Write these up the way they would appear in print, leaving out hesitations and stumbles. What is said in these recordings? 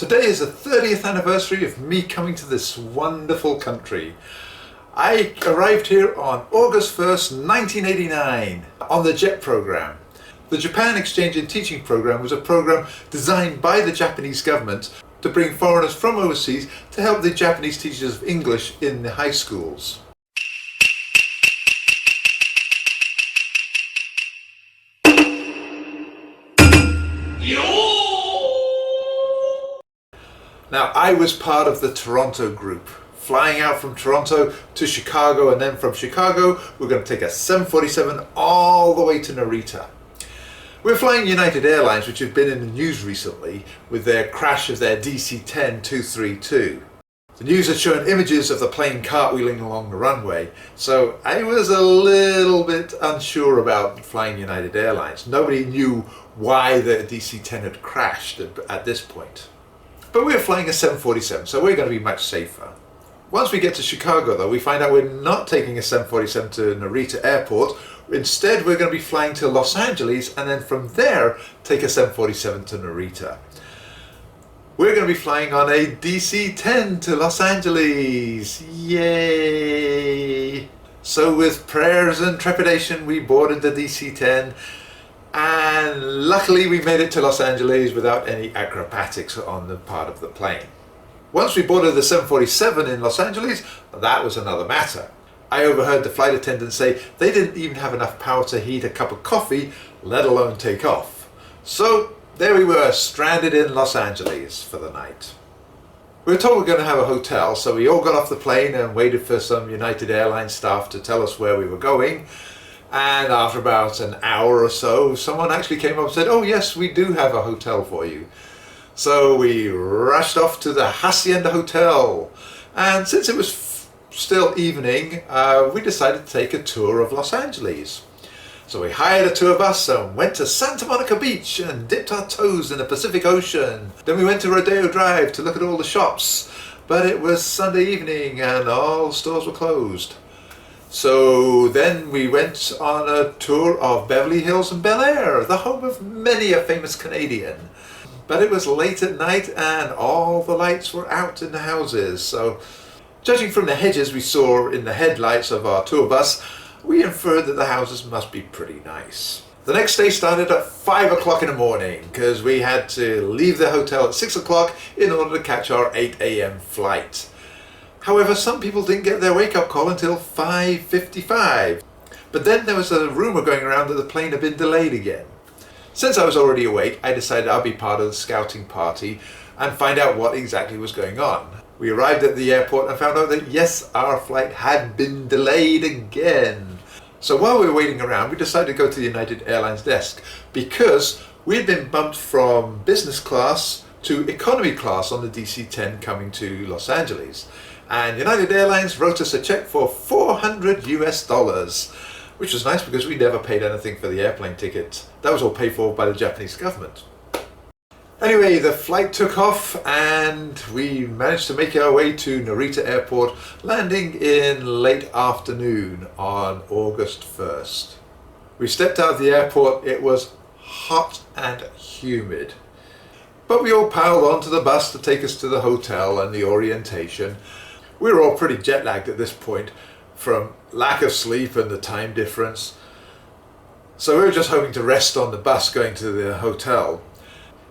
Today is the 30th anniversary of me coming to this wonderful country. I arrived here on August 1st, 1989 on the JET program. The Japan Exchange and Teaching Program was a program designed by the Japanese government to bring foreigners from overseas to help the Japanese teachers of English in the high schools. Now, I was part of the Toronto group, flying out from Toronto to Chicago, and then from Chicago we're going to take a 747 all the way to Narita. We're flying United Airlines, which have been in the news recently with their crash of their DC-10-232. The news had shown images of the plane cartwheeling along the runway, so I was a little bit unsure about flying United Airlines. Nobody knew why the DC-10 had crashed at this point. But we're flying a 747, so we're going to be much safer. Once we get to Chicago, though, we find out we're not taking a 747 to Narita Airport. Instead, we're going to be flying to Los Angeles, and then from there, take a 747 to Narita. We're going to be flying on a DC-10 to Los Angeles. Yay! So with prayers and trepidation, we boarded the DC-10. And luckily we made it to Los Angeles without any acrobatics on the part of the plane. Once we boarded the 747 in Los Angeles, that was another matter. I overheard the flight attendant say they didn't even have enough power to heat a cup of coffee, let alone take off. So there we were, stranded in Los Angeles for the night. We were told we were going to have a hotel, so we all got off the plane and waited for some United Airlines staff to tell us where we were going. And after about an hour or so, someone actually came up and said, "Oh yes, we do have a hotel for you." So we rushed off to the Hacienda Hotel. And since it was still evening, we decided to take a tour of Los Angeles. So we hired a tour bus and went to Santa Monica Beach and dipped our toes in the Pacific Ocean. Then we went to Rodeo Drive to look at all the shops. But it was Sunday evening and all stores were closed. So then we went on a tour of Beverly Hills and Bel Air, the home of many a famous Canadian. But it was late at night and all the lights were out in the houses. So judging from the hedges we saw in the headlights of our tour bus, we inferred that the houses must be pretty nice. The next day started at 5 o'clock in the morning because we had to leave the hotel at 6 o'clock in order to catch our 8 a.m. flight. However, some people didn't get their wake-up call until 5:55. But then there was a rumour going around that the plane had been delayed again. Since I was already awake, I decided I'd be part of the scouting party and find out what exactly was going on. We arrived at the airport and found out that yes, our flight had been delayed again. So while we were waiting around, we decided to go to the United Airlines desk because we had been bumped from business class to economy class on the DC-10 coming to Los Angeles. And United Airlines wrote us a check for $400 US, which was nice because we never paid anything for the airplane ticket. That was all paid for by the Japanese government. Anyway, the flight took off and we managed to make our way to Narita Airport, landing in late afternoon on August 1st. We stepped out of the airport. It was hot and humid. But we all piled onto the bus to take us to the hotel and the orientation. We were all pretty jet lagged at this point from lack of sleep and the time difference. So we were just hoping to rest on the bus going to the hotel.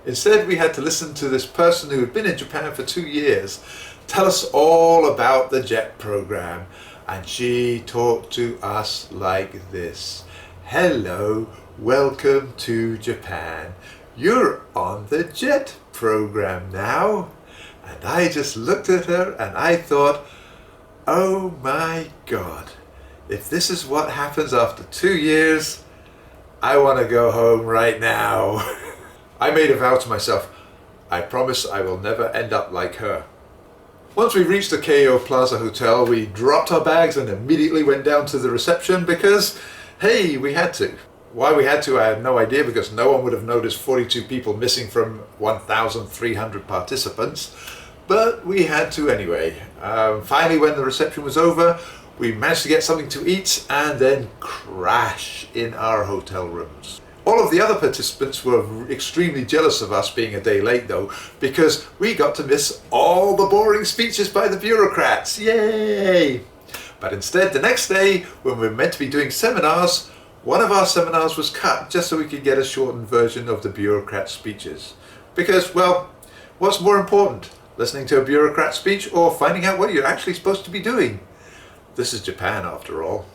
Instead, we had to listen to this person who had been in Japan for 2 years tell us all about the JET program. And she talked to us like this. "Hello, welcome to Japan. You're on the JET program now." And I just looked at her and I thought, oh my God, if this is what happens after 2 years, I want to go home right now. I made a vow to myself, I promise I will never end up like her. Once we reached the Kyoto Plaza Hotel, we dropped our bags and immediately went down to the reception because, hey, we had to. Why we had to, I had no idea because no one would have noticed 42 people missing from 1,300 participants. But we had to anyway. Finally, when the reception was over, we managed to get something to eat and then crash in our hotel rooms. All of the other participants were extremely jealous of us being a day late though, because we got to miss all the boring speeches by the bureaucrats. Yay! But instead, the next day, when we were meant to be doing seminars, one of our seminars was cut just so we could get a shortened version of the bureaucrat speeches. Because, well, what's more important? Listening to a bureaucrat speech or finding out what you're actually supposed to be doing? This is Japan after all.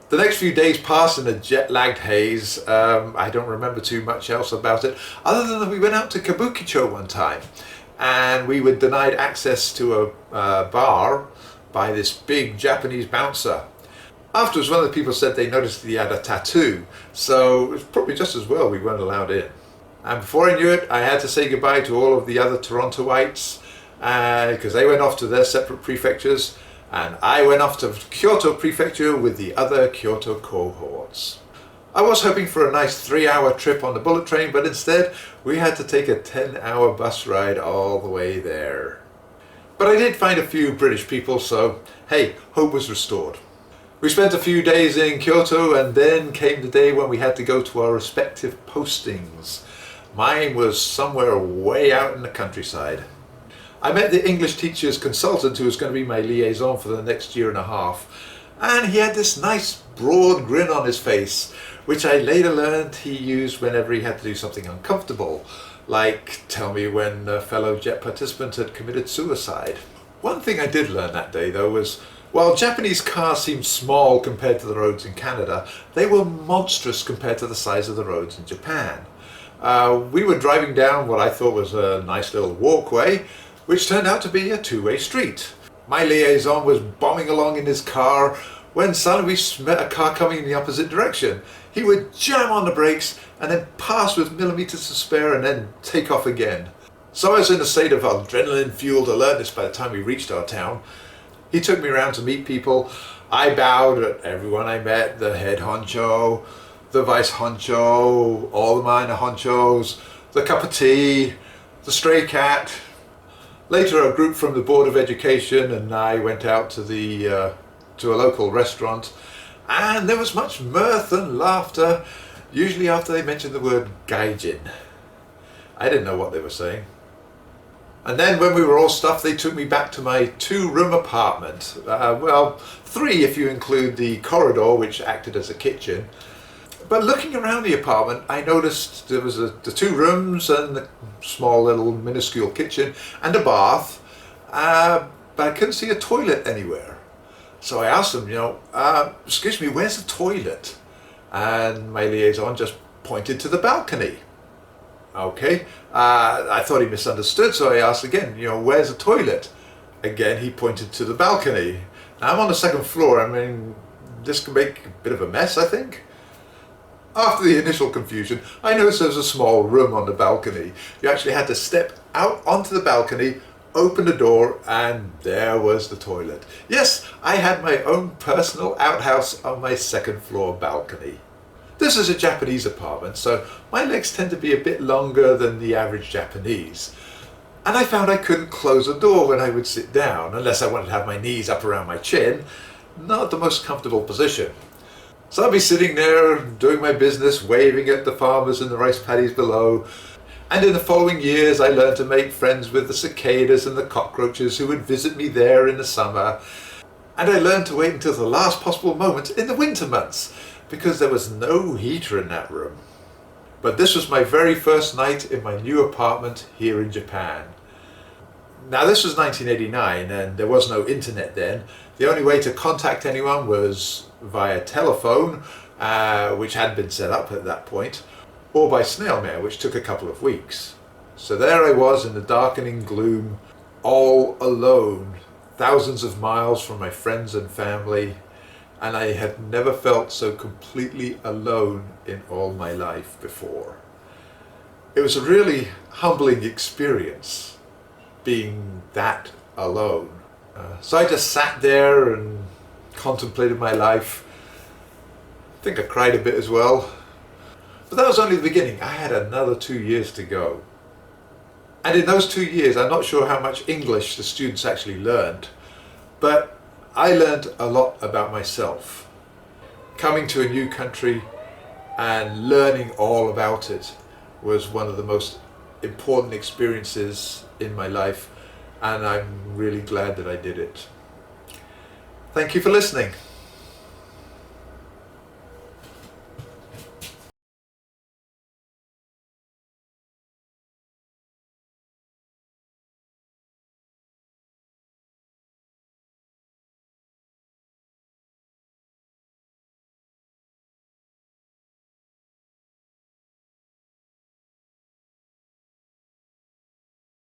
The next few days passed in a jet-lagged haze. I don't remember too much else about it, other than that we went out to Kabukicho one time and we were denied access to a bar by this big Japanese bouncer. Afterwards, one of the people said they noticed he had a tattoo, so it was probably just as well we weren't allowed in. And before I knew it, I had to say goodbye to all of the other Torontoites because they went off to their separate prefectures, and I went off to Kyoto Prefecture with the other Kyoto cohorts. I was hoping for a nice 3-hour trip on the bullet train, but instead we had to take a 10-hour bus ride all the way there. But I did find a few British people, so hey, hope was restored. We spent a few days in Kyoto, and then came the day when we had to go to our respective postings. Mine was somewhere way out in the countryside. I met the English teacher's consultant who was going to be my liaison for the next year and a half, and he had this nice broad grin on his face, which I later learned he used whenever he had to do something uncomfortable, like tell me when a fellow jet participant had committed suicide. One thing I did learn that day though was, while Japanese cars seemed small compared to the roads in Canada, they were monstrous compared to the size of the roads in Japan. We were driving down what I thought was a nice little walkway, which turned out to be a two-way street. My liaison was bombing along in his car when suddenly we met a car coming in the opposite direction. He would jam on the brakes and then pass with millimeters to spare and then take off again. So I was in a state of adrenaline-fueled alertness by the time we reached our town. He took me around to meet people. I bowed at everyone I met, the head honcho, the vice honcho, all the minor honchos, the cup of tea, the stray cat. Later, a group from the Board of Education and I went out to a local restaurant, and there was much mirth and laughter, usually after they mentioned the word gaijin. I didn't know what they were saying. And then when we were all stuffed, they took me back to my 2-room apartment. Well, 3 if you include the corridor, which acted as a kitchen. But looking around the apartment, I noticed there was the 2 rooms and the small little minuscule kitchen and a bath, but I couldn't see a toilet anywhere. So I asked them, excuse me, where's the toilet? And my liaison just pointed to the balcony. Okay, I thought he misunderstood, so I asked again, where's the toilet? Again, he pointed to the balcony. Now I'm on the 2nd floor. I mean, this could make a bit of a mess, I think. After the initial confusion, I noticed there was a small room on the balcony. You actually had to step out onto the balcony, open the door, and there was the toilet. Yes, I had my own personal outhouse on my 2nd floor balcony. This is a Japanese apartment, so my legs tend to be a bit longer than the average Japanese. And I found I couldn't close the door when I would sit down, unless I wanted to have my knees up around my chin. Not the most comfortable position. So I'd be sitting there doing my business, waving at the farmers in the rice paddies below. And in the following years, I learned to make friends with the cicadas and the cockroaches who would visit me there in the summer. And I learned to wait until the last possible moment in the winter months, because there was no heater in that room. But this was my very first night in my new apartment here in Japan. Now this was 1989 and there was no internet then. The only way to contact anyone was via telephone, which hadn't been set up at that point, or by snail mail, which took a couple of weeks. So there I was in the darkening gloom, all alone, thousands of miles from my friends and family, and I had never felt so completely alone in all my life before. It was a really humbling experience, being that alone. So I just sat there and contemplated my life. I think I cried a bit as well. But that was only the beginning. I had another 2 years to go. And in those 2 years, I'm not sure how much English the students actually learned, but I learned a lot about myself. Coming to a new country, and learning all about it was one of the most important experiences in my life, and I'm really glad that I did it. Thank you for listening.